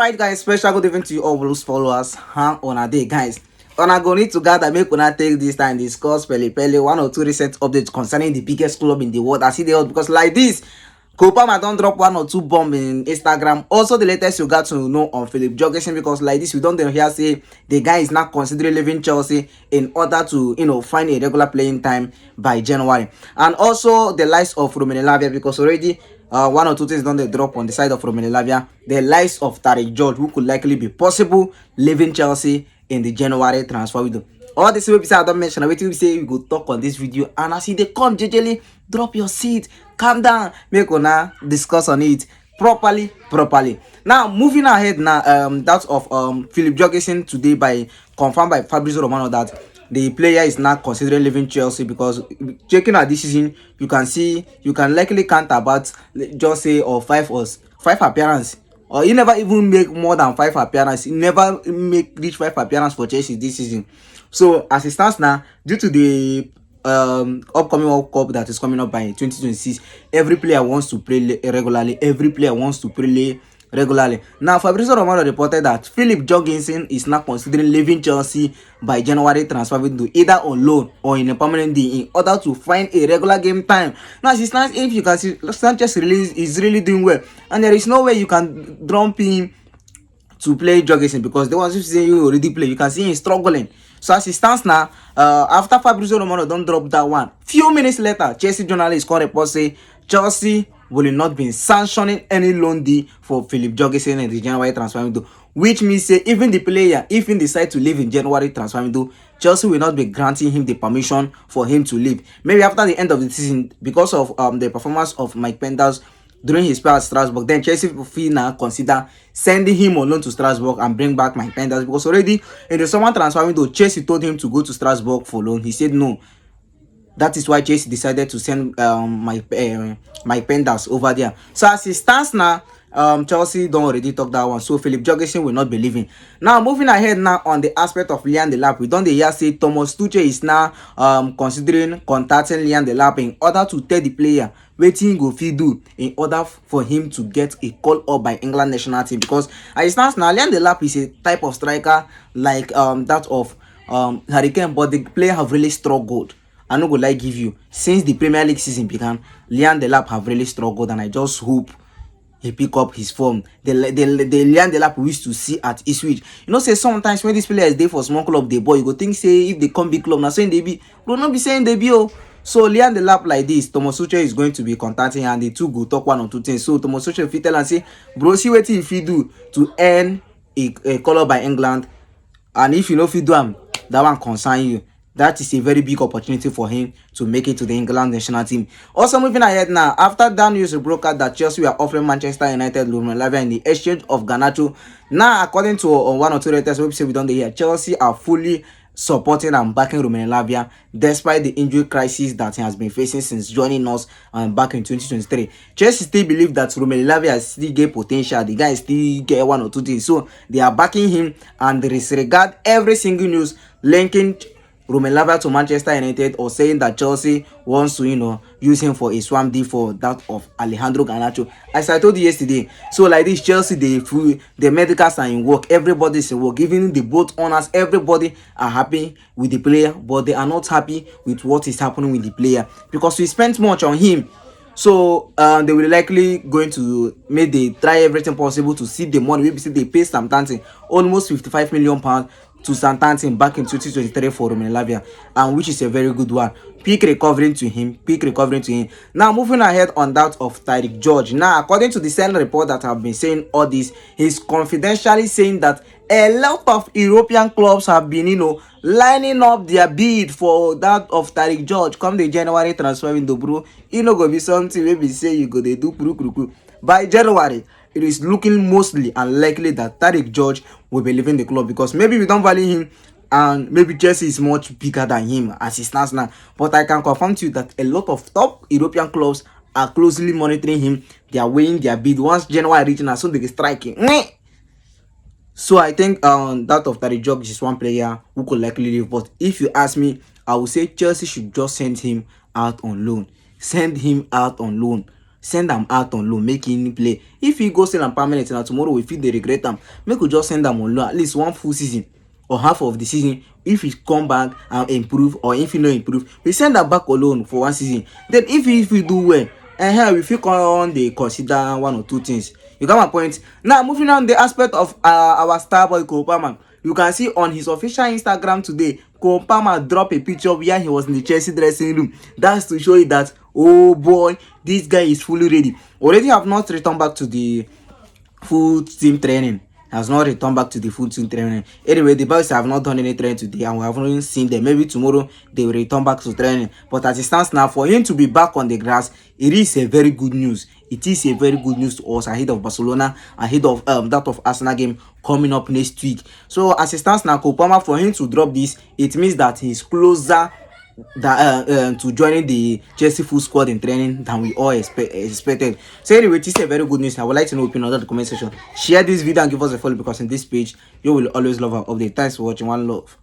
Alright guys, special good evening to you all those followers. On a day guys. Una go need to gather make una take this time discuss pele one or two recent updates concerning the biggest club in the world. I see the because like this, Kopama don't drop one or two bomb in Instagram. Also the latest you got to know on Philip Jorgensen because like this we don't hear say the guy is not considering leaving Chelsea in order to find a regular playing time by January. And also the likes of Romeo Lavia because already one or two things don't they drop on the side of Romeo Lavia. The likes of Tyrique George, who could likely be possible leaving Chelsea in the January transfer window. All this will be said, I don't mention. Wait till we say we go talk on this video, and as they come, jejely drop your seat, calm down, make una discuss on it properly. Now moving ahead now, that of Philip Jorgensen today by confirmed by Fabrizio Romano that the player is not considering leaving Chelsea because checking out this season, you can likely count about just say or five appearance, or he never even make more than 5 appearances. He never reach 5 appearances for Chelsea this season. So as it stands now, due to the upcoming World Cup that is coming up by 2026, every player wants to play regularly. Now, Fabrizio Romano reported that Philip Jorgensen is now considering leaving Chelsea by January transfer window, either on loan or in a permanent deal, in order to find a regular game time. Now, as it stands, if you can see, Sanchez release is really doing well, and there is no way you can dump him to play Jorgensen because the ones who say you already play, you can see him struggling. So as it stands now, after Fabrizio Romano don't drop that one, few minutes later, Chelsea journalists call report say Chelsea will not be sanctioning any loan deal for Philip Jorgensen in the January transfer window, which means say even the player, if he decide to leave in January transfer window, Chelsea will not be granting him the permission for him to leave. Maybe after the end of the season, because of the performance of Mike Penders during his spell at Strasbourg, then Chelsea will now consider sending him on loan to Strasbourg and bring back Mike Penders, because already in the summer transfer window, Chelsea told him to go to Strasbourg for loan. He said no. That is why Chelsea decided to send Mike Penders over there. So as it stands now, Chelsea don't already talk that one. So Philip Jorgensen will not be leaving. Now moving ahead now on the aspect of Tuchel and Delap, we don't hear say Thomas Tuchel is now considering contacting Tuchel and Delap in order to tell the player wetin go fit do in order for him to get a call up by England national team, because as it stands now, Tuchel and Delap is a type of striker like that of Hurricane, but the player have really struggled. I no go like give you, since the Premier League season began, Tuchel and Delap have really struggled, and I just hope he pick up his form. The Tuchel and Delap we used to see at Ipswich. You know, say sometimes when these players dey for small club, they boy, you go think say if they come big club, now saying they be, will not be saying they be. Oh, so Tuchel and Delap like this, Thomas Tuchel is going to be contacting, and the two go talk one or two things. So Thomas Tuchel fit tell and say, bro, see what if you do to earn a call by England, and if you know if you do that one concern you. That is a very big opportunity for him to make it to the England national team. Also moving ahead now, after that news broke out that Chelsea were offering Manchester United Romeo Lavia in the exchange of Garnacho. Now, according to one or two writers website we don't hear, Chelsea are fully supporting and backing Romeo Lavia despite the injury crisis that he has been facing since joining us back in 2023. Chelsea still believe that Romeo Lavia still get potential. The guy still get one or two things, so they are backing him and disregard every single news linking Romeo Lavia to Manchester United or saying that Chelsea wants to use him for a swamp deal for that of Alejandro Garnacho. As I told you yesterday, so like this, Chelsea, the medicals are in work, everybody's in work, even the both owners, everybody are happy with the player, but they are not happy with what is happening with the player because we spent much on him. So they will likely going to make they try everything possible to see the money. Maybe they pay something almost £55 million to Southampton back in 2023 for Romeo Lavia, and which is a very good one. Peak recovering to him. Now moving ahead on that of Tyrique George. Now according to the Sun report that have been saying all this, he's confidentially saying that a lot of European clubs have been lining up their bid for that of Tyrique George come the January transfer window, bro. Go be something maybe say you go they do by January. It is looking mostly unlikely that Tyrique George will be leaving the club because maybe we don't value him and maybe Chelsea is much bigger than him as he stands now. But I can confirm to you that a lot of top European clubs are closely monitoring him. They are weighing their bid. Once January reaches, as soon as they strike him. So I think that of Tyrique George is one player who could likely leave. But if you ask me, I would say Chelsea should just send him out on loan. send am out on loan, make him play. If he go sell am permanent na tomorrow we fit dey regret am, make we just send am on loan at least one full season or half of the season. If he come back and improve, or if he no improve, we send am back on loan for one season. Then if he do well, we fit come dey consider one or two things. You got my point. Now moving on the aspect of our star boy Cole Palmer. You can see on his official Instagram today, Cole Palmer dropped a picture where he was in the Chelsea dressing room. That's to show you that, oh boy, this guy is fully ready. Already have not returned back to the full team training. Has not returned back to the full team training. Anyway, the boys have not done any training today, and we haven't even seen them. Maybe tomorrow they will return back to training. But as it stands now, for him to be back on the grass, it is a very good news. It is a very good news to us ahead of Barcelona, ahead of that of Arsenal game coming up next week. So as it stands now, Cole Palmer, for him to drop this, it means that he's closer to joining the Chelsea full squad in training than we all expected. So anyway, this is a very good news. I would like to know your opinion on the comment section. Share this video and give us a follow, because in this page you will always love our update. Thanks for watching. One love.